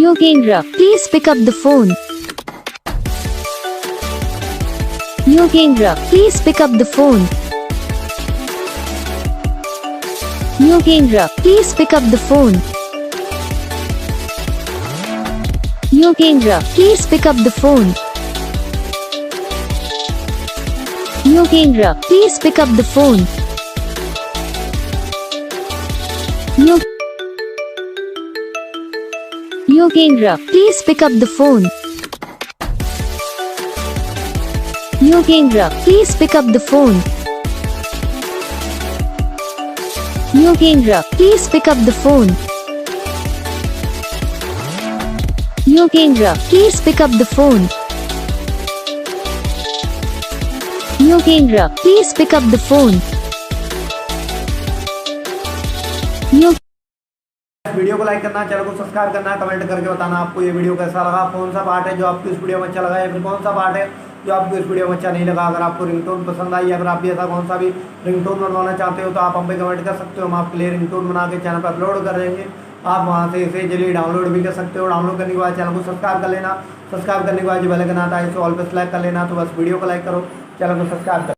Yogendra, please pick up the phone. Yogendra, please pick up the phone. Yogendra, please pick up the phone. Yogendra, please pick up the phone. Yogendra, please pick up the phone. Yogendra, please pick up the phone. Yogendra, please pick up the phone. Yogendra, please pick up the phone. Yogendra, please pick up the phone. Yogendra, please pick up the phone. Video को like करना, channel को subscribe करना, comment करके बताना आपको ये video कैसा लगा, कौन सा पार्ट है जो आपको इस वीडियो में अच्छा लगा या फिर कौन सा पार्ट है जो आपको इस वीडियो में अच्छा नहीं लगा। अगर आपको रिंगटोन पसंद आई या फिर आप भी ऐसा कौन सा भी रिंगटोन बनवाना चाहते हो तो आप हम पे कमेंट कर सकते हो। हम आपके लिए रिंगटोन बना के चैनल पर अपलोड कर देंगे। आप वहाँ से इसे जल्दी डाउनलोड भी कर सकते हो। डाउनलोड करने के बाद चैनल को सब्सक्राइब कर लेना। सब्सक्राइब करने के बाद जो बेल आइकन आता है इसे ऑल पे सेलेक्ट कर लेना। तो बस वीडियो को लाइक करो, चैनल को सब्सक्राइब करो।